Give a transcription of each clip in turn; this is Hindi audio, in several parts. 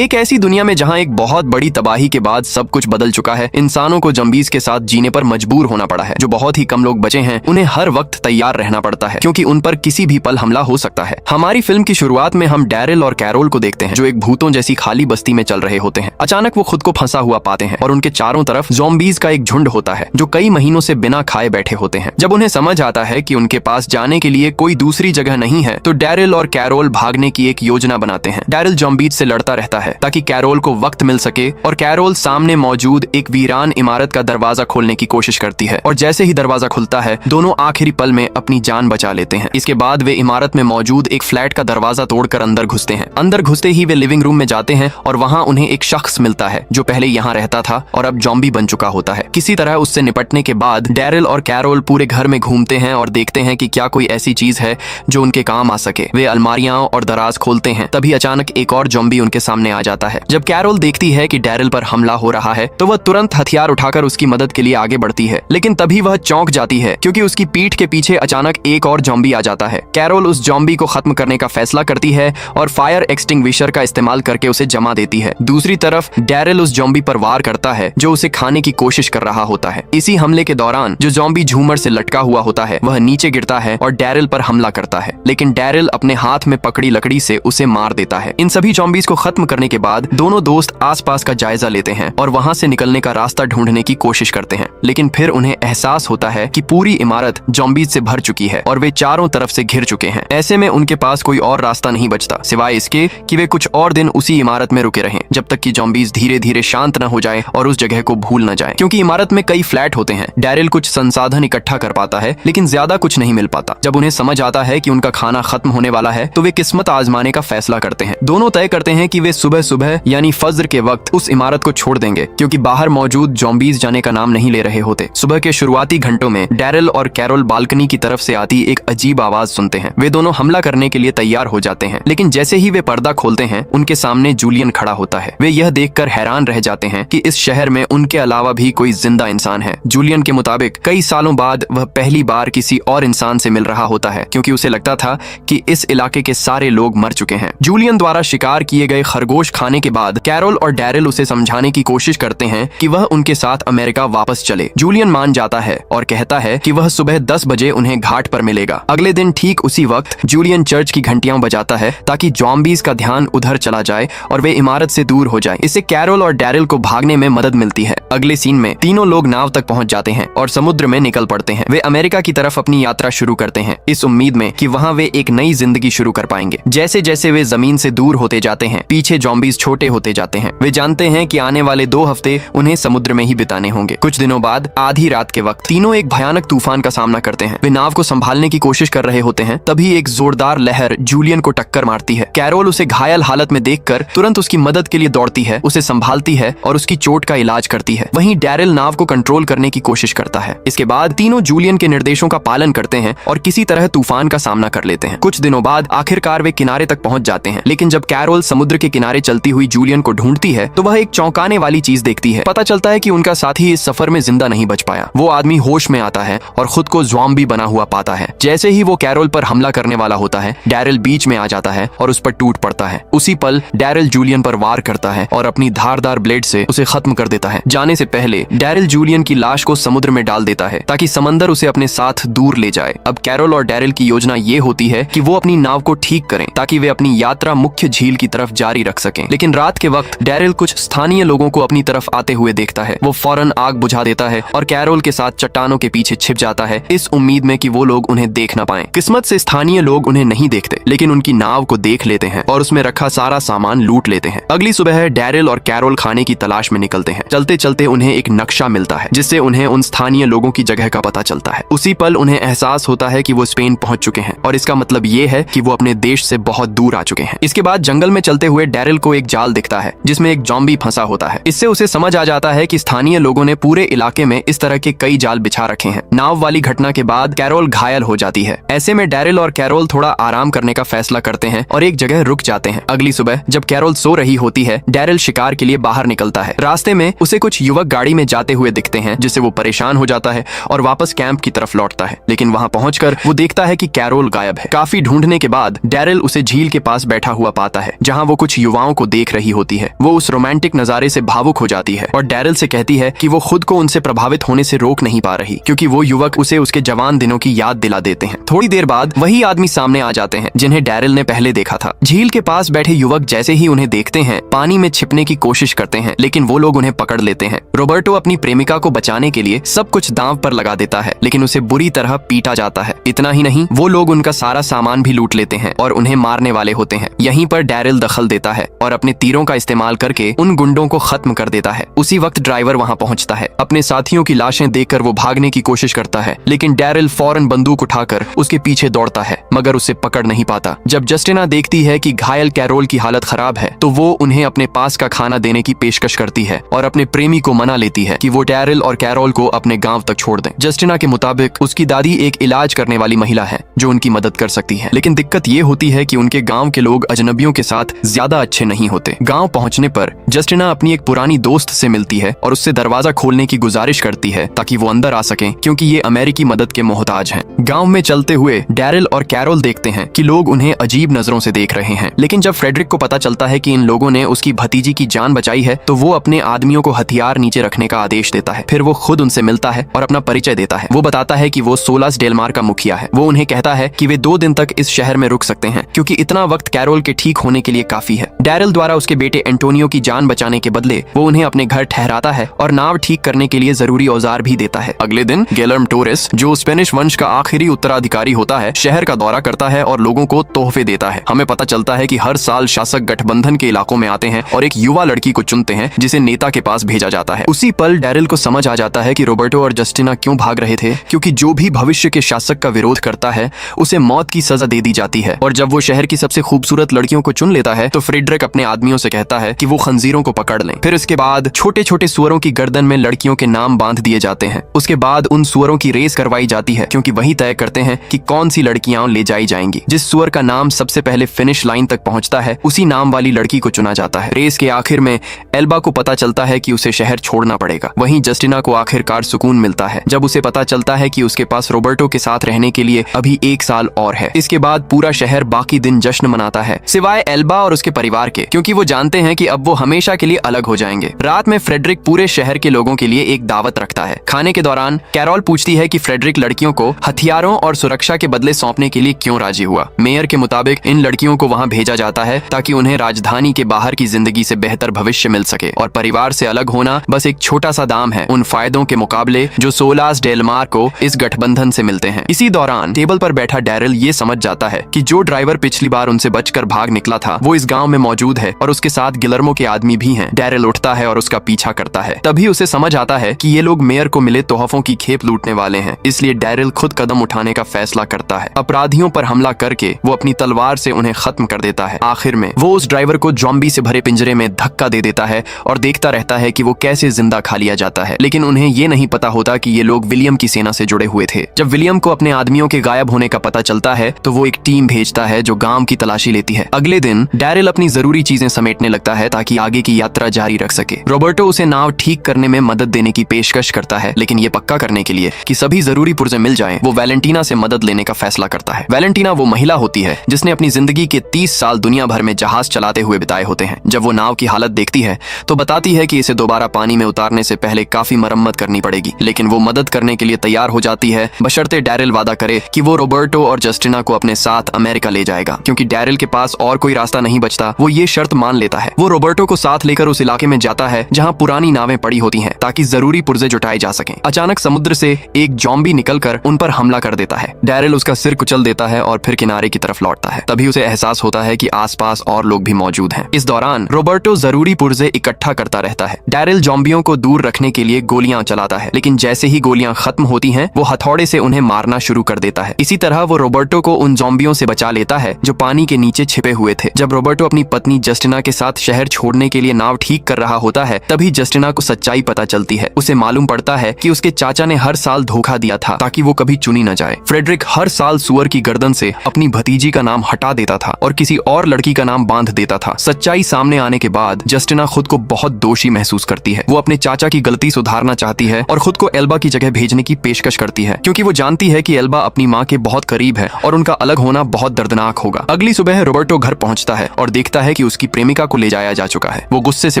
एक ऐसी दुनिया में जहाँ एक बहुत बड़ी तबाही के बाद सब कुछ बदल चुका है, इंसानों को ज़ॉम्बीज़ के साथ जीने पर मजबूर होना पड़ा है। जो बहुत ही कम लोग बचे हैं, उन्हें हर वक्त तैयार रहना पड़ता है क्योंकि उन पर किसी भी पल हमला हो सकता है। हमारी फिल्म की शुरुआत में हम डैरिल और कैरोल को देखते हैं, जो एक भूतों जैसी खाली बस्ती में चल रहे होते हैं। अचानक वो खुद को फंसा हुआ पाते हैं और उनके चारों तरफ ज़ॉम्बीज़ का एक झुंड होता है जो कई महीनों से बिना खाए बैठे होते हैं। जब उन्हें समझ आता है कि उनके पास जाने के लिए कोई दूसरी जगह नहीं है, तो डैरिल और कैरोल भागने की एक योजना बनाते हैं। डैरिल ज़ॉम्बीज़ से लड़ता रहता है ताकि कैरोल को वक्त मिल सके, और कैरोल सामने मौजूद एक वीरान इमारत का दरवाजा खोलने की कोशिश करती है, और जैसे ही दरवाजा खुलता है, दोनों आखिरी पल में अपनी जान बचा लेते हैं। इसके बाद वे इमारत में मौजूद एक फ्लैट का दरवाजा तोड़कर अंदर घुसते हैं। अंदर घुसते ही वे लिविंग रूम में जाते हैं और वहाँ उन्हें एक शख्स मिलता है जो पहले यहाँ रहता था और अब ज़ॉम्बी बन चुका होता है। किसी तरह उससे निपटने के बाद डैरिल और कैरोल पूरे घर में घूमते हैं और देखते हैं कि क्या कोई ऐसी चीज है जो उनके काम आ सके। वे अलमारियां और दराज खोलते हैं, तभी अचानक एक और ज़ॉम्बी उनके सामने आ जाता है। जब कैरोल देखती है कि डैरिल पर हमला हो रहा है, तो वह तुरंत हथियार उठाकर उसकी मदद के लिए आगे बढ़ती है, लेकिन तभी वह चौंक जाती है क्योंकि उसकी पीठ के पीछे अचानक एक और ज़ॉम्बी आ जाता है। कैरोल उस ज़ॉम्बी को खत्म करने का फैसला करती है और फायर एक्सटिंग्विशर का इस्तेमाल करके उसे जमा देती है। दूसरी तरफ डैरिल उस ज़ॉम्बी पर वार करता है जो उसे खाने की कोशिश कर रहा होता है। इसी हमले के दौरान जो ज़ॉम्बी झूमर से लटका हुआ होता है, वह नीचे गिरता है और डैरिल पर हमला करता है, लेकिन डैरिल अपने हाथ में पकड़ी लकड़ी से उसे मार देता है। इन सभी ज़ॉम्बीज़ को खत्म करने के बाद दोनों दोस्त आसपास का जायजा लेते हैं और वहां से निकलने का रास्ता ढूंढने की कोशिश करते हैं, लेकिन फिर उन्हें एहसास होता है कि पूरी इमारत ज़ॉम्बीज़ से भर चुकी है और वे चारों तरफ से घिर चुके हैं। ऐसे में उनके पास कोई और रास्ता नहीं बचता सिवाय इसके कि वे कुछ और दिन उसी इमारत में रुके रहें, जब तक कि ज़ॉम्बीज़ धीरे धीरे शांत न हो जाए और उस जगह को भूल न जाए। क्योंकि इमारत में कई फ्लैट होते हैं, डैरिल कुछ संसाधन इकट्ठा कर पाता है, लेकिन ज्यादा कुछ नहीं मिल पाता। जब उन्हें समझ आता है कि उनका खाना खत्म होने वाला है, तो वे किस्मत आजमाने का फैसला करते हैं। दोनों तय करते हैं कि वे सुबह सुबह यानी फज्र के वक्त उस इमारत को छोड़ देंगे, क्योंकि बाहर मौजूद ज़ॉम्बीज़ जाने का नाम नहीं ले रहे होते। सुबह के शुरुआती घंटों में डैरिल और कैरोल बालकनी की तरफ से आती एक अजीब आवाज सुनते हैं। वे दोनों हमला करने के लिए तैयार हो जाते हैं, लेकिन जैसे ही वे पर्दा खोलते हैं, उनके सामने जूलियन खड़ा होता है। वे यह देखकर हैरान रह जाते हैं कि इस शहर में उनके अलावा भी कोई जिंदा इंसान है। जूलियन के मुताबिक कई सालों बाद वह पहली बार किसी और इंसान से मिल रहा होता है, क्योंकि उसे लगता था कि इस इलाके के सारे लोग मर चुके हैं। जूलियन द्वारा शिकार किए गए खरगोश खाने के बाद कैरोल और डैरिल उसे समझाने की कोशिश करते हैं कि वह उनके साथ अमेरिका वापस चले। जूलियन मान जाता है और कहता है कि वह सुबह 10 बजे उन्हें घाट पर मिलेगा। अगले दिन ठीक उसी वक्त जूलियन चर्च की घंटियां बजाता है ताकि ज़ॉम्बीज़ का ध्यान उधर चला जाए और वे इमारत से दूर हो जाए। इससे कैरोल और डैरिल को भागने में मदद मिलती है। अगले सीन में तीनों लोग नाव तक पहुंच जाते हैं और समुद्र में निकल पड़ते हैं। वे अमेरिका की तरफ अपनी यात्रा शुरू करते हैं, इस उम्मीद में कि वहां वे एक नई जिंदगी शुरू कर पाएंगे। जैसे जैसे वे जमीन से दूर होते जाते हैं, पीछे ज़ॉम्बीज़ छोटे होते जाते हैं। वे जानते हैं कि आने वाले 2 हफ्ते उन्हें समुद्र में ही बिताने होंगे। कुछ दिनों बाद आधी रात के वक्त तीनों एक भयानक तूफान का सामना करते हैं। वे नाव को संभालने की कोशिश कर रहे होते हैं, तभी एक जोरदार लहर जूलियन को टक्कर मारती है। कैरोल उसे घायल हालत में देखकर तुरंत उसकी मदद के लिए दौड़ती है, उसे संभालती है और उसकी चोट का इलाज करती है। वहीं डैरिल नाव को कंट्रोल करने की कोशिश करता है। इसके बाद तीनों जूलियन के निर्देशों का पालन करते हैं और किसी तरह तूफान का सामना कर लेते हैं। कुछ दिनों बाद आखिरकार वे किनारे तक पहुंच जाते हैं, लेकिन जब कैरोल समुद्र के किनारे चलती हुई जूलियन को ढूंढती है, तो वह एक चौंकाने वाली चीज देखती है। पता चलता है कि उनका साथी इस सफर में जिंदा नहीं बच पाया। वो आदमी होश में आता है और खुद को ज़ॉम्बी बना हुआ पाता है। जैसे ही वो कैरोल पर हमला करने वाला होता है, डैरिल बीच में आ जाता है और उस पर टूट पड़ता है। उसी पल डैरिल जूलियन पर वार करता है और अपनी धारदार ब्लेड से उसे खत्म कर देता है। जाने से पहले डैरिल जूलियन की लाश को समुद्र में डाल देता है ताकि समंदर उसे अपने साथ दूर ले जाए। अब कैरोल और डैरिल की योजना ये होती है कि वो अपनी नाव को ठीक करें ताकि वे अपनी यात्रा मुख्य झील की तरफ जारी रख सकें। लेकिन रात के वक्त डैरिल कुछ स्थानीय लोगों को अपनी तरफ आते हुए देखता है। वो फौरन आग बुझा देता है और कैरोल के साथ चट्टानों के पीछे छिप जाता है, इस उम्मीद में कि वो लोग उन्हें देख न पाएं। किस्मत से स्थानीय लोग उन्हें नहीं देखते, लेकिन उनकी नाव को देख लेते हैं और उसमें रखा सारा सामान लूट लेते हैं। अगली सुबह डैरिल और कैरोल खाने की तलाश में निकलते हैं। चलते चलते उन्हें एक नक्शा मिलता है, जिससे उन्हें उन स्थानीय लोगों की जगह का पता चलता है। उसी पल उन्हें एहसास होता है कि वो स्पेन पहुंच चुके हैं और इसका मतलब ये है कि वो अपने देश से बहुत दूर आ चुके हैं। इसके बाद जंगल में चलते हुए डैरिल को एक जाल दिखता है जिसमें एक ज़ॉम्बी फंसा होता है। इससे उसे समझ आ जाता है कि स्थानीय लोगों ने पूरे इलाके में इस तरह के कई जाल बिछा रखे हैं। नाव वाली घटना के बाद कैरोल घायल हो जाती है। ऐसे में डैरिल और कैरोल थोड़ा आराम करने का फैसला करते हैं और एक जगह रुक जाते हैं। अगली सुबह जब कैरोल सो रही होती है, डैरिल शिकार के लिए बाहर निकलता है। रास्ते में उसे कुछ युवक गाड़ी में जाते हुए दिखते हैं, जिससे वो परेशान हो जाता है और वापस कैंप की तरफ लौटता है। लेकिन वहां पहुंचकर वो देखता है कि कैरोल गायब है। काफी ढूंढने के बाद डैरिल उसे झील के पास बैठा हुआ पाता है, जहां वो कुछ युवाओं को देख रही होती है। वो उस रोमांटिक नजारे से भावुक हो जाती है और डैरिल से कहती है कि वो खुद को उनसे प्रभावित होने से रोक नहीं पा रही, क्योंकि वो युवक उसे उसके जवान दिनों की याद दिला देते हैं। थोड़ी देर बाद वही आदमी सामने आ जाते हैं जिन्हें डैरिल ने पहले देखा था। झील के पास बैठे युवक जैसे ही उन्हें देखते हैं, पानी में छिपने की कोशिश करते हैं, लेकिन वो लोग उन्हें पकड़ लेते हैं। रॉबर्टो अपनी प्रेमिका को बचाने के लिए सब कुछ दांव पर लगा देता है, लेकिन उसे बुरी तरह पीटा जाता है। इतना ही नहीं, वो लोग उनका सारा सामान भी लूट लेते हैं और उन्हें मारने वाले होते हैं। यहीं पर डैरिल दखल देता है और अपने तीरों का इस्तेमाल करके उन गुंडों को खत्म कर देता है। उसी वक्त ड्राइवर वहां पहुंचता है। अपने साथियों की लाशें देखकर वो भागने की कोशिश करता है, लेकिन डैरिल फौरन बंदूक उठाकर उसके पीछे दौड़ता है, मगर उसे पकड़ नहीं पाता। जब जस्टिना देखती है कि घायल कैरोल की हालत खराब है, तो वो उन्हें अपने पास का खाना देने की पेशकश करती है और अपने प्रेमी को मना लेती है कि वो डैरिल और कैरोल को अपने गांव तक छोड़ दें। जस्टिना के मुताबिक उसकी दादी एक इलाज करने वाली महिला है जो उनकी मदद कर सकती है, लेकिन दिक्कत ये होती है कि उनके गांव के लोग अजनबियों के साथ ज्यादा अच्छे नहीं होते। गांव पहुंचने पर जस्टिना अपनी एक पुरानी दोस्त से मिलती है और उससे दरवाजा खोलने की गुजारिश करती है ताकि वो अंदर आ सकें, क्योंकि ये अमेरिकी मदद के मोहताज हैं। गांव में चलते हुए डैरिल और कैरोल देखते हैं कि लोग उन्हें अजीब नजरों से देख रहे हैं, लेकिन जब फ्रेडरिक को पता चलता है कि इन लोगों ने उसकी भतीजी की जान बचाई है, तो वो अपने आदमियों को हथियार नीचे रखने का आदेश देता है। फिर वो खुद उनसे मिलता है और अपना परिचय देता है। वो बताता है कि वो सोलास डेलमार का मुखिया है। वो उन्हें कहता है कि वे 2 दिन तक इस शहर में रुक सकते हैं, क्योंकि इतना वक्त कैरोल के ठीक होने के लिए काफी है। डैरिल द्वारा उसके बेटे एंटोनियो की जान बचाने के बदले वो उन्हें अपने घर ठहराता है और नाव ठीक करने के लिए जरूरी औजार भी देता है। अगले दिन गिलर्म टोरेस, जो स्पेनिश वंश का आखिरी उत्तराधिकारी होता है, शहर का दौरा करता है और लोगों को तोहफे देता है। हमें पता चलता है कि हर साल शासक गठबंधन के इलाकों में आते हैं और एक युवा लड़की को चुनते हैं जिसे नेता के पास भेजा जाता है। उसी पल डैरिल को समझ आ जाता है कि रॉबर्टो और जस्टिना क्यों भाग रहे थे, क्योंकि जो भी भविष्य के शासक का विरोध करता है उसे मौत की सजा दे दी जाती है। और जब वो शहर की सबसे खूबसूरत लड़कियों को चुन लेता है, तो फ्रेडरिक अपने आदमियों से कहता है कि वो खंजीरों को पकड़ लें। फिर इसके बाद छोटे छोटे सुअरों की गर्दन में लड़कियों के नाम बांध दिए जाते हैं। उसके बाद उन सुअरों की रेस करवाई जाती है, क्योंकि वही तय करते हैं कि कौन सी लड़कियां ले जाई जाएंगी। जिस सुअर का नाम सबसे पहले फिनिश लाइन तक पहुंचता है, उसी नाम वाली लड़की को चुना जाता है। रेस के आखिर में एल्बा को पता चलता है कि उसे शहर छोड़ना पड़ेगा। वहीं जस्टिना को आखिरकार सुकून मिलता है जब उसे पता चलता है कि उसके पास रॉबर्टो के साथ रहने के लिए अभी 1 साल और है। इसके बाद पूरा शहर बाकी दिन जश्न मनाता है, सिवाय एल्बा और उसके परिवार के, क्योंकि वो जानते हैं कि अब वो हमेशा के लिए अलग हो जाएंगे। रात में फ्रेडरिक पूरे शहर के लोगों के लिए एक दावत रखता है। खाने के दौरान कैरोल पूछती है कि फ्रेडरिक लड़कियों को हथियारों और सुरक्षा के बदले सौंपने के लिए क्यों राजी हुआ। मेयर के मुताबिक इन लड़कियों को वहां भेजा जाता है ताकि उन्हें राजधानी के बाहर की जिंदगी से बेहतर भविष्य मिल सके, और परिवार से अलग होना बस एक छोटा सा दाम है उन फायदों के मुकाबले जो सोलास डेलमार को इस गठबंधन से मिलते हैं। इसी दौरान टेबल पर बैठा डैरिल ये समझ जाता है कि जो ड्राइवर पिछली बार उनसे बचकर भाग निकला था वो इस गांव में मौजूद है और उसके साथ गिलर्मो के आदमी भी हैं। डैरिल उठता है और उसका पीछा करता है। तभी उसे समझ आता है कि ये लोग मेयर को मिले तोहफों की खेप लूटने वाले हैं, इसलिए डैरिल खुद कदम उठाने का फैसला करता है। अपराधियों पर हमला करके वो अपनी तलवार से उन्हें खत्म कर देता है। आखिर में वो उस ड्राइवर को ज़ॉम्बी से भरे पिंजरे में धक्का दे देता है और देखता रहता है कि वो कैसे जिंदा खा लिया जाता है। लेकिन उन्हें ये नहीं पता होता कि ये लोग विलियम की सेना से जुड़े हुए थे। जब विलियम को अपने आदमियों के गायब होने का पता चलता है, तो वो एक टीम भेजता है जो गांव की तलाशी लेती है। अगले दिन डैरिल अपनी जरूरी चीजें समेटने लगता है ताकि आगे की यात्रा जारी रख सके। रॉबर्टो उसे नाव ठीक करने में मदद देने की पेशकश करता है, लेकिन ये पक्का करने के लिए कि सभी जरूरी पुर्जे मिल जाएं, वो वैलेंटीना से मदद लेने का फैसला करता है। वैलेंटीना वो महिला होती है जिसने अपनी जिंदगी के 30 साल दुनिया भर में जहाज चलाते हुए बिताए होते हैं। जब वो नाव की हालत देखती है तो बताती है कि इसे दोबारा पानी में उतारने से पहले काफी मरम्मत करनी पड़ेगी, लेकिन वो मदद करने के लिए तैयार हो जाती है, बशर्ते डैरिल वादा करे कि वो रॉबर्टो और जस्टिना को अपने साथ अमेरिका ले जाएगा। क्योंकि डैरिल के पास और कोई रास्ता नहीं बचता, वो ये शर्त मान लेता है। वो रॉबर्टो को साथ लेकर उस इलाके में जाता है जहाँ पुरानी नावें पड़ी होती हैं, ताकि जरूरी पुर्जे जुटाए जा सकें। अचानक समुद्र से एक ज़ॉम्बी निकलकर उन पर हमला कर देता है। डैरिल उसका सिर कुचल देता है और फिर किनारे की तरफ लौटता है। तभी उसे एहसास होता है कि आसपास और लोग भी मौजूद हैं। इस दौरान रॉबर्टो जरूरी पुर्जे इकट्ठा करता रहता है। डैरिल ज़ॉम्बियों को दूर रखने के लिए गोलियां चलाता है, लेकिन जैसे ही गोलियां खत्म होती हैं, वो हथौड़े से उन्हें मारना शुरू कर देता है। इसी तरह वो रॉबर्टो को उन ज़ॉम्बियों से बचा लेता है जो पानी के नीचे छिपे हुए थे। जब रॉबर्टो अपनी पत्नी जस्टिना के साथ शहर छोड़ने के लिए नाव ठीक कर रहा होता है, तभी जस्टिना को सच्चाई पता चलती है। उसे मालूम पड़ता है कि उसके चाचा ने हर साल धोखा दिया था ताकि वो कभी चुनी न जाए। फ्रेडरिक हर साल सुअर की गर्दन से अपनी भतीजी का नाम हटा देता था और किसी और लड़की का नाम बांध देता था। सच्चाई सामने आने के बाद जस्टिना खुद को बहुत दोषी महसूस करती होती है। वो अपने चाचा की गलती सुधारना चाहती है और खुद को एल्बा की जगह भेजने की पेशकश करती है, क्योंकि वो जानती है कि एल्बा अपनी माँ के बहुत करीब है और उनका अलग होना बहुत दर्दनाक होगा। अगली सुबह रोबर्टो घर पहुंचता है और देखता है कि उसकी प्रेमिका को ले जाया जा चुका है। वो गुस्से से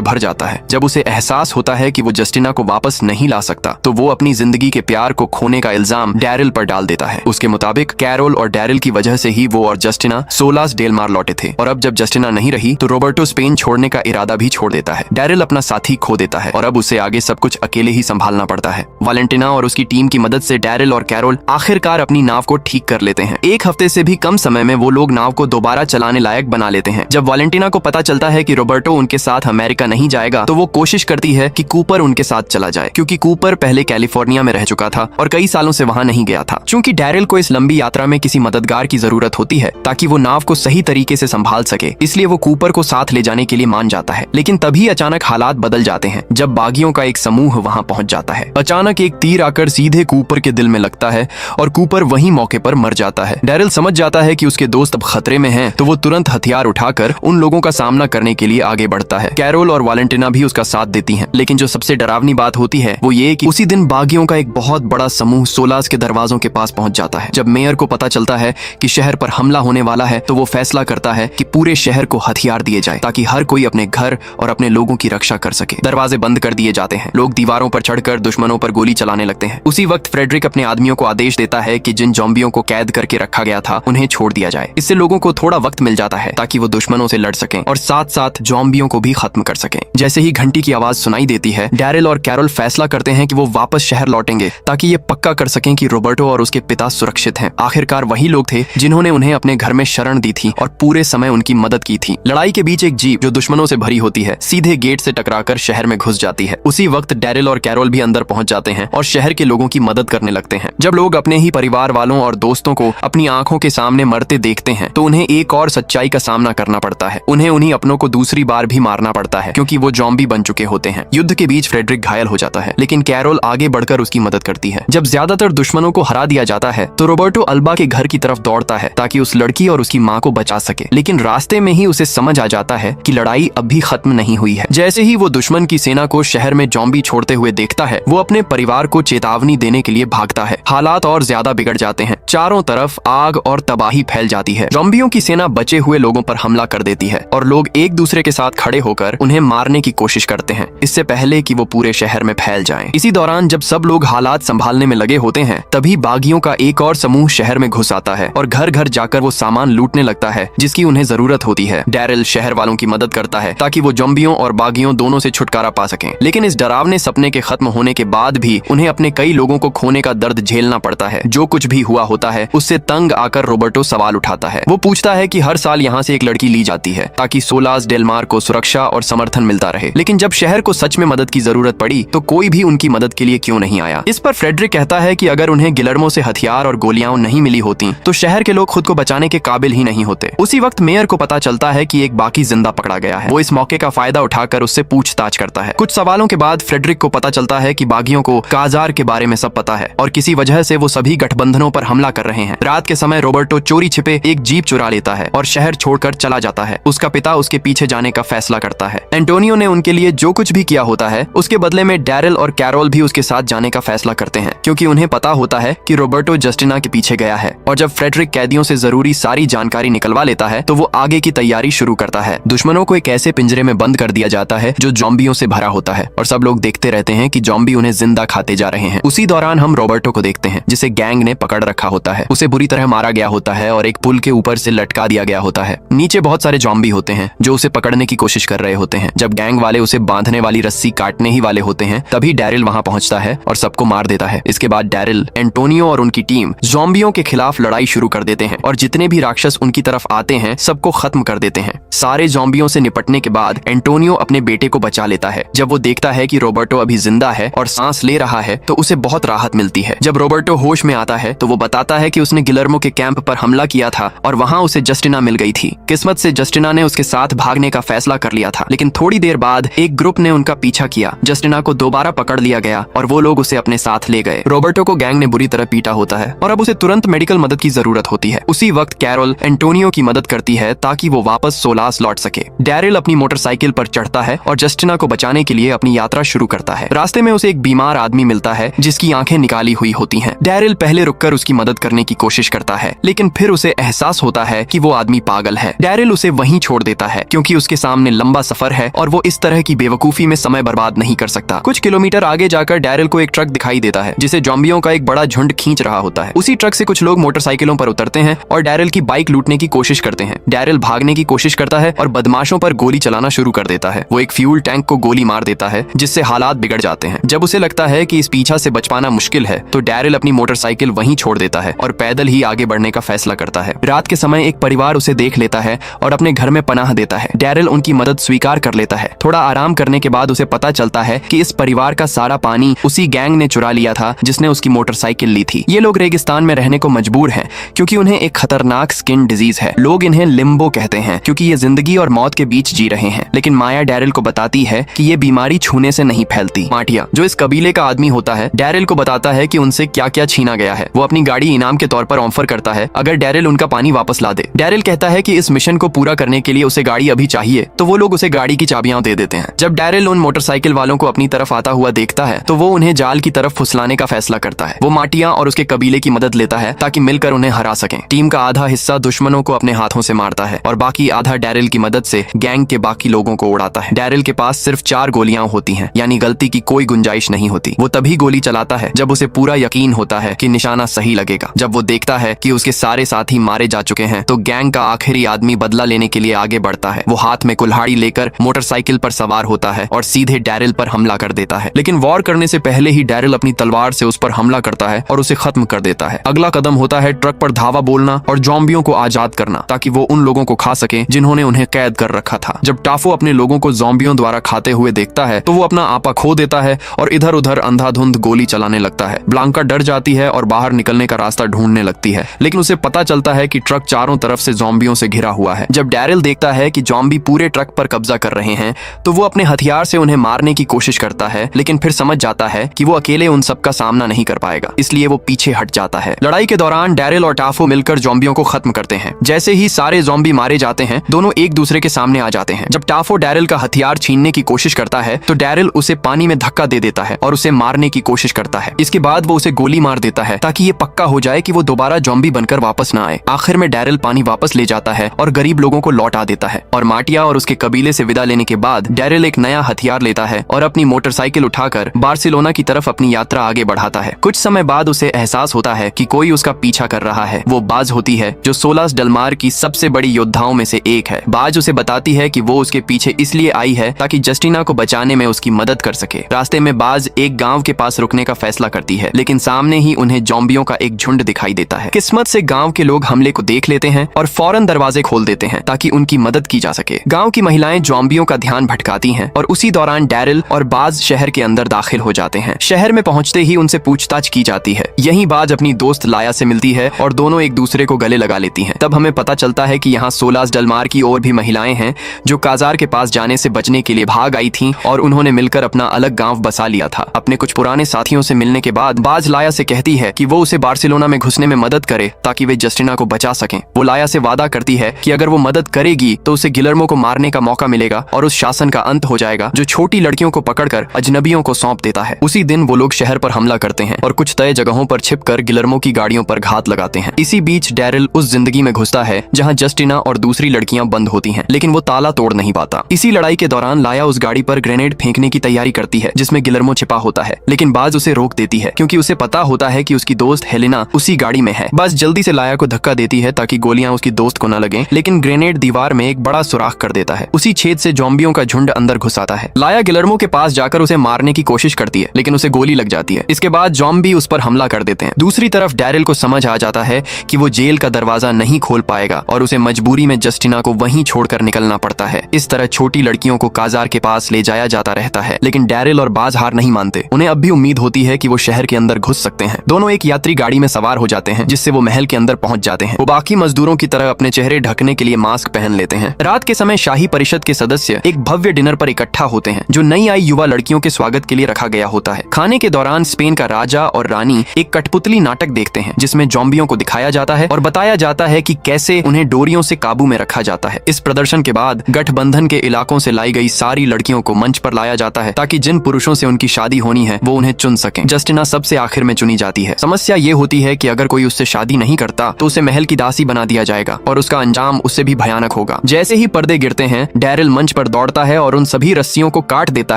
भर जाता है। जब उसे एहसास होता है कि वो जस्टिना को वापस नहीं ला सकता, तो वो अपनी जिंदगी के प्यार को खोने का इल्जाम डैरिल पर डाल देता है। उसके मुताबिक कैरोल और डैरिल की वजह से ही वो और जस्टिना सोलास डेलमार लौटे थे, और अब जब जस्टिना नहीं रही तो रोबर्टो स्पेन छोड़ने का इरादा भी छोड़ देता है। डैरिल अपना साथी खो देता है और अब उसे आगे सब कुछ अकेले ही संभालना पड़ता है। वैलेंटिना और उसकी टीम की मदद से डैरिल और कैरोल आखिरकार अपनी नाव को ठीक कर लेते हैं। एक हफ्ते से भी कम समय में वो लोग नाव को दोबारा चलाने लायक बना लेते हैं। जब वैलेंटिना को पता चलता है कि रोबर्टो उनके साथ अमेरिका नहीं जाएगा, तो वो कोशिश करती है कि कूपर उनके साथ चला जाए, क्योंकि कूपर पहले कैलिफोर्निया में रह चुका था और कई सालों से वहां नहीं गया था। चूंकि डैरिल को इस लंबी यात्रा में किसी मददगार की जरूरत होती है ताकि वो नाव को सही तरीके से संभाल सके, इसलिए वो कूपर को साथ ले जाने के लिए मान जाता है। लेकिन तभी अचानक हालात बदल जाते हैं जब बागियों का एक समूह वहां पहुंच जाता है। अचानक एक तीर आकर सीधे कूपर के दिल में लगता है और कूपर वहीं मौके पर मर जाता है। डैरिल समझ जाता है कि उसके दोस्त अब खतरे में हैं, तो वो तुरंत हथियार उठाकर उन लोगों का सामना करने के लिए आगे बढ़ता है। कैरोल और वैलेंटिना भी उसका साथ देती हैं। लेकिन जो सबसे डरावनी बात होती है वो ये कि उसी दिन बागियों का एक बहुत बड़ा समूह सोलास के दरवाजों के पास पहुंच जाता है। जब मेयर को पता चलता है कि शहर पर हमला होने वाला है, तो वो फैसला करता है कि पूरे शहर को हथियार दिए जाए ताकि हर कोई अपने घर और अपने लोगों की रक्षा कर सके। दरवाजे बंद कर दिए जाते हैं। लोग दीवारों पर चढ़कर दुश्मनों पर गोली चलाने लगते हैं। उसी वक्त फ्रेडरिक अपने आदमियों को आदेश देता है कि जिन ज़ॉम्बियों को कैद करके रखा गया था उन्हें छोड़ दिया जाए। इससे लोगों को थोड़ा वक्त मिल जाता है ताकि वो दुश्मनों से लड़ सकें और साथ साथ ज़ॉम्बियों को भी खत्म कर सकें। जैसे ही घंटी की आवाज सुनाई देती है, डैरिल और कैरोल फैसला करते हैं कि वो वापस शहर लौटेंगे ताकि ये पक्का कर सकें कि रोबर्टो और उसके पिता सुरक्षित हैं। आखिरकार वही लोग थे जिन्होंने उन्हें अपने घर में शरण दी थी और पूरे समय उनकी मदद की थी। लड़ाई के बीच एक जीप जो दुश्मनों से भरी होती है सीधे गेट से टकराकर शहर में घुस जाती है। उसी वक्त डैरिल और कैरोल भी अंदर पहुंच जाते हैं और शहर के लोगों की मदद करने लगते हैं। जब लोग अपने ही परिवार वालों और दोस्तों को अपनी आंखों के सामने मरते देखते हैं, तो उन्हें एक और सच्चाई का सामना करना पड़ता है। उन्हें उन्हीं अपनों को दूसरी बार भी मारना पड़ता है, क्योंकि वो ज़ॉम्बी बन चुके होते हैं। युद्ध के बीच फ्रेडरिक घायल हो जाता है, लेकिन कैरोल आगे बढ़कर उसकी मदद करती है। जब ज्यादातर दुश्मनों को हरा दिया जाता है, तो रोबर्टो अल्बा के घर की तरफ दौड़ता है ताकि उस लड़की और उसकी माँ को बचा सके। लेकिन रास्ते में ही उसे समझ आ जाता है कि लड़ाई अब भी खत्म नहीं हुई है। जैसे ही वो दुश्मन की सेना को शहर में ज़ॉम्बी छोड़ते हुए देखता है, वो अपने परिवार को चेतावनी देने के लिए भागता है। हालात और ज्यादा बिगड़ जाते हैं। चारों तरफ आग और तबाही फैल जाती है। ज़ॉम्बियों की सेना बचे हुए लोगों पर हमला कर देती है और लोग एक दूसरे के साथ खड़े होकर उन्हें मारने की कोशिश करते हैं, इससे पहले कि वो पूरे शहर में फैल जाएं। इसी दौरान जब सब लोग हालात संभालने में लगे होते हैं, तभी बागियों का एक और समूह शहर में घुस आता है और घर घर जाकर वो सामान लूटने लगता है जिसकी उन्हें जरूरत होती है। डैरिल शहर वालों की मदद करता है ताकि वो ज़ॉम्बियों और बागियों दोनों से छुटकारा पा सकें। लेकिन इस डरावने सपने के खत्म होने के बाद भी उन्हें अपने कई लोगों को खोने का दर्द झेलना पड़ता है। जो कुछ भी हुआ होता है उससे तंग आकर रोबर्टो सवाल उठाता है। वो पूछता है कि हर साल यहाँ से एक लड़की ली जाती है ताकि सोलास डेलमार को सुरक्षा और समर्थन मिलता रहे, लेकिन जब शहर को सच में मदद की जरूरत पड़ी तो कोई भी उनकी मदद के लिए क्यों नहीं आया। इस पर फ्रेडरिक कहता है कि अगर उन्हें गिलर्मो से हथियार और गोलियां नहीं मिली होती तो शहर के लोग खुद को बचाने के काबिल ही नहीं होते। उसी वक्त मेयर को पता चलता है कि एक बाकी जिंदा पकड़ा गया है। वो इस मौके का फायदा उठाकर उससे पूछताछ करता है। कुछ सवालों के बाद फ्रेडरिक को पता चलता है कि बागियों को काजार के बारे में सब पता है और किसी वजह से वो सभी गठबंधनों पर हमला कर रहे हैं। रात के समय रोबर्टो चोरी छिपे एक जीप चुरा लेता है और शहर छोड़कर चला जाता है। उसका पिता उसके पीछे जाने का फैसला करता है। एंटोनियो ने उनके लिए जो कुछ भी किया होता है उसके बदले में डैरिल और कैरोल भी उसके साथ जाने का फैसला करते हैं, क्योंकि उन्हें पता होता है कि रोबर्टो जस्टिना के पीछे गया है। और जब फ्रेडरिक कैदियों से जरूरी सारी जानकारी निकलवा लेता है तो वो आगे की तैयारी शुरू करता है। दुश्मनों को एक ऐसे पिंजरे में बंद कर दिया जाता है जो ज़ॉम्बियों से भरा होता है और सब लोग देखते रहते हैं कि ज़ॉम्बी उन्हें जिंदा खाते जा रहे हैं। उसी दौरान हम रोबर्टो को देखते हैं जिसे गैंग ने पकड़ रखा होता है। उसे बुरी तरह मारा गया होता है और एक पुल के ऊपर से लटका दिया गया होता है। नीचे बहुत सारे ज़ॉम्बी होते हैं जो उसे पकड़ने की कोशिश कर रहे होते हैं। जब गैंग वाले उसे बांधने वाली रस्सी काटने ही वाले होते हैं, तभी डैरिल वहां पहुंचता है और सबको मार देता है। इसके बाद डैरिल, एंटोनियो और उनकी टीम ज़ॉम्बियों के खिलाफ लड़ाई शुरू कर देते हैं और जितने भी राक्षस उनकी तरफ आते हैं सबको खत्म कर देते हैं। सारे ज़ॉम्बियों से निपटने के बाद एंटोनियो अपने बेटे को बचा लेता है। जब वो देखता है कि रोबर्टो अभी जिंदा है और सांस ले रहा है तो उसे बहुत राहत मिलती है। जब रोबर्टो होश में आता है तो वो बताता है कि उसने गिलर्मो के कैंप पर हमला किया था और वहां उसे जस्टिना मिल गई थी। किस्मत से जस्टिना ने उसके साथ भागने का फैसला कर लिया था, लेकिन थोड़ी देर बाद एक ग्रुप ने उनका पीछा किया। जस्टिना को दोबारा पकड़ लिया गया और वो लोग उसे अपने साथ ले गए। रोबर्टो को गैंग ने बुरी तरह पीटा होता है और अब उसे तुरंत मेडिकल मदद की जरूरत होती है। उसी वक्त कैरोल एंटोनियो की मदद करती है ताकि वो वापस सोलास लौट सके। डैरिल अपनी मोटरसाइकिल पर चढ़ता है और जस्टिना को बचाने बचाने के लिए अपनी यात्रा शुरू करता है। रास्ते में उसे एक बीमार आदमी मिलता है जिसकी आंखें निकाली हुई होती हैं। डैरिल पहले रुककर उसकी मदद करने की कोशिश करता है, लेकिन फिर उसे एहसास होता है कि वो आदमी पागल है। डैरिल उसे वहीं छोड़ देता है क्योंकि उसके सामने लंबा सफर है और वो इस तरह की बेवकूफी में समय बर्बाद नहीं कर सकता। कुछ किलोमीटर आगे जाकर डैरिल को एक ट्रक दिखाई देता है जिसे ज़ॉम्बियों का एक बड़ा झुंड खींच रहा होता है। उसी ट्रक से कुछ लोग मोटरसाइकिलों पर उतरते हैं और डैरिल की बाइक लूटने की कोशिश करते हैं। डैरिल भागने की कोशिश करता है और बदमाशों पर गोली चलाना शुरू कर देता है। वो एक फ्यूल टैंक को गोली मार देता है जिससे हालात बिगड़ जाते हैं। जब उसे लगता है कि इस पीछा से बच पाना मुश्किल है तो डैरिल अपनी मोटरसाइकिल वहीं छोड़ देता है और पैदल ही आगे बढ़ने का फैसला करता है। रात के समय एक परिवार उसे देख लेता है और अपने घर में पनाह देता है। डैरिल उनकी मदद स्वीकार कर लेता है। थोड़ा आराम करने के बाद उसे पता चलता है कि इस परिवार का सारा पानी उसी गैंग ने चुरा लिया था जिसने उसकी मोटरसाइकिल ली थी। ये लोग रेगिस्तान में रहने को मजबूर हैं क्योंकि उन्हें एक खतरनाक स्किन डिजीज है। लोग इन्हें लिम्बो कहते हैं क्योंकि ये जिंदगी और मौत के बीच जी रहे हैं। लेकिन माया डैरिल को बताती है कि ये बीमारी छूने से नहीं फैलती। माटिया, जो इस कबीले का आदमी होता है, डैरिल को बताता है कि उनसे क्या क्या छीना गया है। वो अपनी गाड़ी इनाम के तौर पर ऑफर करता है अगर डैरिल उनका पानी वापस ला दे। डैरिल कहता है कि इस मिशन को पूरा करने के लिए उसे गाड़ी अभी चाहिए, तो वो लोग उसे गाड़ी की चाबियां दे देते हैं। जब डैरिल उन मोटरसाइकिल वालों को अपनी तरफ आता हुआ देखता है तो वो उन्हें जाल की तरफ फुसलाने का फैसला करता है। वो माटिया और उसके कबीले की मदद लेता है ताकि मिलकर उन्हें हरा सकें। टीम का आधा हिस्सा दुश्मनों को अपने हाथों से मारता है और बाकी आधा डैरिल की मदद से गैंग के बाकी लोगों को उड़ाता है। डैरिल के पास सिर्फ 4 गोलियां होती हैं, यानी गलती की कोई गुंजाइश नहीं होती। वो तभी गोली चलाता है जब उसे पूरा यकीन होता है कि निशाना सही लगेगा। जब वो देखता है कि उसके सारे साथी मारे जा चुके हैं तो गैंग का आखिरी आदमी बदला लेने के लिए आगे बढ़ता है। वो हाथ में कुल्हाड़ी लेकर मोटरसाइकिल पर सवार होता है और सीधे डैरिल पर हमला कर देता है। लेकिन वॉर करने से पहले ही डैरिल अपनी तलवार से उस पर हमला करता है और उसे खत्म कर देता है। अगला कदम होता है ट्रक पर धावा बोलना और ज़ॉम्बियों को आजाद करना ताकि वो उन लोगों को खा सके जिन्होंने उन्हें कैद कर रखा था। जब टाफो अपने लोगों को ज़ॉम्बियों द्वारा खाते हुए देखता है तो वो अपना आपा खो देता है और इधर उधर अंधाधुंध गोली चलाने लगता है। ब्लांका डर जाती है और बाहर निकलने का रास्ता ढूंढने लगती है, लेकिन उसे पता चलता है कि ट्रक चारों तरफ से ज़ॉम्बियों से घिरा हुआ है। जब डैरिल देखता है कि ज़ॉम्बी पूरे ट्रक पर कब्जा कर रहे हैं तो वो अपने हथियार से उन्हें मारने की कोशिश करता है, लेकिन फिर समझ जाता है कि वो अकेले उन सब का सामना नहीं कर पाएगा, इसलिए वो पीछे हट जाता है। लड़ाई के दौरान डैरिल और टाफो मिलकर ज़ॉम्बियों को खत्म करते हैं। जैसे ही सारे ज़ॉम्बी मारे जाते हैं दोनों एक दूसरे के सामने आ जाते हैं। जब टाफो डैरिल का हथियार छीनने की कोशिश करता है तो डैरिल उसे पानी में धक्का दे देता है और उसे मारने की कोशिश करता है। इसके बाद वो उसे गोली मार देता है ताकि ये पक्का हो जाए कि वो दोबारा ज़ॉम्बी बनकर वापस ना आए। आखिर में डैरिल पानी वापस ले जाता है और गरीब लोगों को लौटा देता है। और माटिया और उसके कबीले से विदा लेने के बाद डैरिल एक नया हथियार लेता है और अपनी मोटरसाइकिल उठाकर बार्सिलोना की तरफ अपनी यात्रा आगे बढ़ाता है। कुछ समय बाद उसे एहसास होता है कि कोई उसका पीछा कर रहा है। वो बाज होती है जो सोलास डलमार की सबसे बड़ी योद्धाओं में से एक है। बाज उसे बताती है कि वो उसके पीछे इसलिए आई है ताकि जस्टिना को बचाने में उसकी मदद कर सके। रास्ते में बाज एक गांव के पास रुकने का फैसला करती है, लेकिन सामने ही उन्हें ज़ॉम्बियों का एक झुंड दिखाई देता है। किस्मत से गांव के लोग हमले को देख लेते हैं और फौरन दरवाजे खोल देते हैं ताकि उनकी मदद की जा सके। गांव की महिलाएं ज़ॉम्बियों का ध्यान भटकाती हैं और उसी दौरान डैरिल और बाज शहर के अंदर दाखिल हो जाते हैं। शहर में पहुंचते ही उनसे पूछताछ की जाती है। यहीं बाज अपनी दोस्त लाया से मिलती है और दोनों एक दूसरे को गले लगा लेती हैं। तब हमें पता चलता है कि यहाँ सोलास डलमार की और भी महिलाएं हैं जो काजार के पास जाने से बचने के लिए भाग आई थीं और उन्होंने मिलकर अपना अलग गांव बसा लिया था। अपने कुछ पुराने साथियों से मिलने के बाद बाज लाया से कहती है कि वो उसे बार्सिलोना में घुसने में मदद करे ताकि वे जस्टिना को बचा सकें। वो लाया से वादा करती है कि अगर वो मदद करेगी तो उसे गिलर्मो को मारने का मौका मिलेगा और उस शासन का अंत हो जाएगा जो छोटी लड़कियों को पकड़कर अजनबियों को सौंप देता है। उसी दिन वो लोग शहर पर हमला करते हैं और कुछ तय जगहों पर छिपकर गिलर्मो की गाड़ियों पर घात लगाते हैं। इसी बीच डैरिल उस जिंदगी में घुसता है जहाँ जस्टिना और दूसरी लड़कियां बंद होती हैं, लेकिन वो ताला तोड़ नहीं पाता। इसी लड़ाई के दौरान लाया उस गाड़ी पर ग्रेनेड फेंकने की तैयारी करती है जिसमें गिलर्मो छिपा होता है, लेकिन बाज उसे रोक देती है क्योंकि उसे पता होता है कि उसकी दोस्त हेलेना उसी गाड़ी में है। बाज जल्दी से लाया को धक्का देती है ताकि गोलियां उसकी दोस्त को न लगें, लेकिन ग्रेनेड दीवार में एक बड़ा सुराख कर देता है। उसी छेद से ज़ॉम्बियों का झुंड अंदर घुस आता है। लाया गिलर्मो के पास जाकर उसे मारने की कोशिश करती है, लेकिन उसे गोली लग जाती है। इसके बाद ज़ॉम्बी उस पर हमला कर देते हैं। दूसरी तरफ डैरिल को समझ आ जाता है कि वो जेल का दरवाजा नहीं खोल पाएगा और उसे मजबूरी में जस्टिना को वहीं छोड़कर निकलना पड़ता है। इस तरह छोटी लड़कियों को काजार के पास ले जाया जाता रहता है, लेकिन डैरिल और बाज हार नहीं मानते। उन्हें अब भी उम्मीद होती है कि वो शहर के अंदर घुस सकते हैं। दोनों एक यात्री गाड़ी में सवार हो जाते हैं जिससे वो महल के अंदर पहुंच जाते हैं। वो बाकी मजदूरों की तरह अपने चेहरे ढकने के लिए मास्क पहन लेते हैं। रात के समय शाही परिषद के सदस्य एक भव्य डिनर पर इकट्ठा होते हैं जो नई आई युवा लड़कियों के स्वागत के लिए रखा गया होता है। खाने के दौरान स्पेन का राजा और रानी एक कठपुतली नाटक देखते हैं जिसमें ज़ॉम्बियों को दिखाया जाता है और बताया जाता है कि कैसे उन्हें डोरियों से काबू में रखा जाता है। इस प्रदर्शन के बाद गठबंधन के इलाकों से लाई गई सारी लड़कियों को मंच पर लाया जाता है ताकि जिन पुरुषों से उनकी शादी होनी है वो उन्हें चुन सकें। जस्टिना सबसे आखिर में चुनी जाती है। समस्या ये होती है कि अगर कोई उससे शादी नहीं करता तो उसे महल की दासी बना दिया जाएगा और उसका अंजाम उससे भी भयानक होगा। जैसे ही पर्दे गिरते हैं, डैरिल मंच पर दौड़ता है और उन सभी रस्सियों को काट देता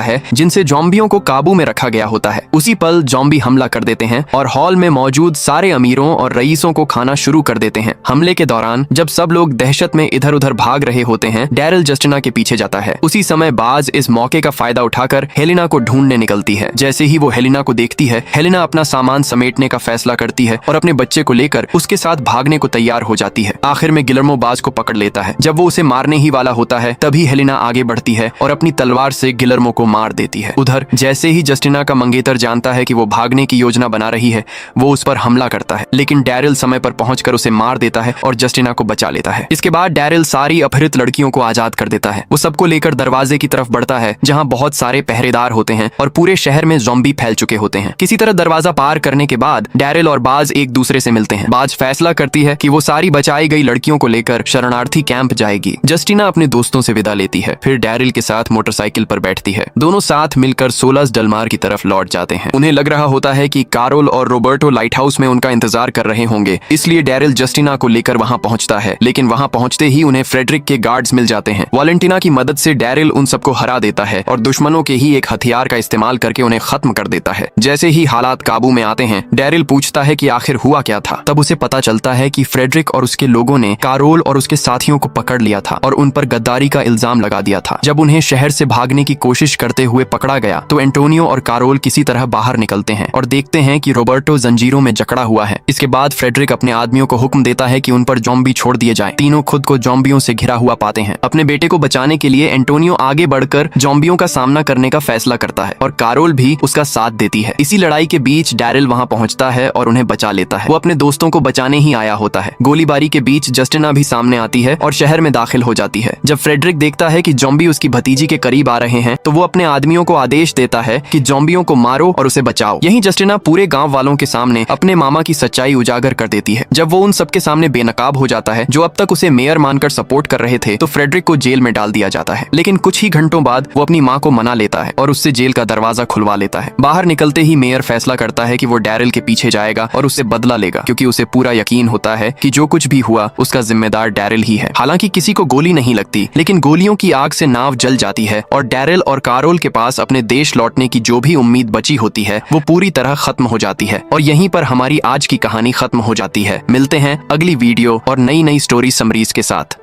है जिनसे ज़ॉम्बियों को काबू में रखा गया होता है। उसी पल ज़ॉम्बी हमला कर देते हैं और हॉल में मौजूद सारे अमीरों और रईसों को खाना शुरू कर देते हैं। हमले के दौरान जब सब लोग दहशत में इधर उधर भाग रहे होते हैं, डैरिल जस्टिना के पीछे जाता है। उसी समय बाज इस मौके का फायदा उठाकर हेलेना को ढूंढने निकलती है। जैसे ही वो हेलेना को देखती है, हेलेना अपना सामान समेटने का फैसला करती है और अपने बच्चे को लेकर उसके साथ भागने को तैयार हो जाती है। आखिर में गिलर्मो बाज को पकड़ लेता है। जब वो उसे मारने ही वाला होता है तभी हेलेना आगे बढ़ती है और अपनी तलवार से गिलर्मो को मार देती है। उधर जैसे ही जस्टिना का मंगेतर जानता है कि वो भागने की योजना बना रही है, वो उस पर हमला करता है, लेकिन डैरिल समय पर पहुंचकर उसे मार देता है और जस्टिना को बचा लेता है। इसके बाद डैरिल सारी अपहृत लड़कियों को आजाद कर देता है। वो सबको लेकर दरवाजे की तरफ बढ़ता है जहां बहुत सारे पहरेदार होते हैं और पूरे शहर में ज़ॉम्बी फैल चुके होते हैं। किसी तरह दरवाजा पार करने के बाद डैरिल और बाज एक दूसरे से मिलते हैं। बाज फैसला करती है कि वो सारी बचाई गई लड़कियों को लेकर शरणार्थी कैंप जाएगी। जस्टिना अपने दोस्तों से विदा लेती है, फिर डैरिल के साथ मोटरसाइकिल पर बैठती है। दोनों साथ मिलकर सोलस डलमार की तरफ लौट जाते हैं। उन्हें लग रहा होता है कि कारोल और रोबर्टो लाइट हाउस में उनका इंतजार कर रहे होंगे, इसलिए डैरिल जस्टिना को लेकर वहां पहुंचता है। लेकिन वहां पहुंचते ही उन्हें फ्रेडरिक के गार्ड्स मिल जाते हैं। वैलेंटिना की मदद से डैरिल उन सबको हरा देता है और दुश्मनों के ही एक हथियार का इस्तेमाल करके उन्हें खत्म कर देता है। जैसे ही हालात काबू में आते हैं, डैरिल पूछता है कि आखिर हुआ क्या था। तब उसे पता चलता है कि फ्रेडरिक और उसके लोगों ने कारोल और उसके साथियों को पकड़ लिया था और उन पर गद्दारी का इल्जाम लगा दिया था। जब उन्हें शहर से भागने की कोशिश करते हुए पकड़ा गया तो एंटोनियो और कारोल किसी तरह बाहर निकलते हैं और देखते हैं कि रोबर्टो जंजीरों में जकड़ा हुआ है। इसके बाद फ्रेडरिक अपने आदमियों को हुक्म देता है कि उन पर ज़ॉम्बी छोड़ दिए जाएं। तीनों खुद को ज़ॉम्बियों से घिरा हुआ पाते हैं। अपने बेटे को बचाने के लिए एंटोनियो आगे बढ़कर ज़ॉम्बियों का सामना करने का फैसला करता है और कारोल भी उसका साथ देती है। इसी लड़ाई के बीच डैरिल वहां पहुंचता है और उन्हें बचा लेता है। वो अपने दोस्तों को बचाने ही आया होता है। गोलीबारी के बीच जस्टिना भी सामने आती है और शहर में दाखिल हो जाती है। जब फ्रेडरिक देखता है कि ज़ॉम्बी उसकी भतीजी के करीब आ रहे हैं तो वो अपने आदमियों को आदेश देता है कि ज़ॉम्बियों को मारो और उसे बचाओ। यहीं जस्टिना पूरे गांव वालों के सामने अपने मामा की सच्चाई उजागर कर देती है। जब वो उन सबके सामने बेनकाब हो जाता है जो अब तक उसे मेयर मानकर सपोर्ट कर रहे थे, तो फ्रेडरिक को जेल में डाल दिया जाता है। लेकिन कुछ ही घंटों बाद वो अपनी माँ को मना लेता है और उससे जेल का दरवाजा खुलवा लेता है। बाहर निकलते ही मेयर फैसला करता है कि वो डैरिल के पीछे जाएगा और उससे बदला लेगा, क्योंकि उसे पूरा यकीन होता है कि जो कुछ भी हुआ उसका जिम्मेदार डैरिल ही है। हालांकि किसी को गोली नहीं लगती, लेकिन गोलियों की आग से नाव जल जाती है और डैरिल और कारोल के पास अपने देश लौटने की जो भी उम्मीद बची होती है वो पूरी तरह खत्म हो जाती है। और यहीं पर हमारी आज की कहानी खत्म हो जाती है। मिलते हैं अगली वीडियो और नई नई स्टोरी समरीज के साथ।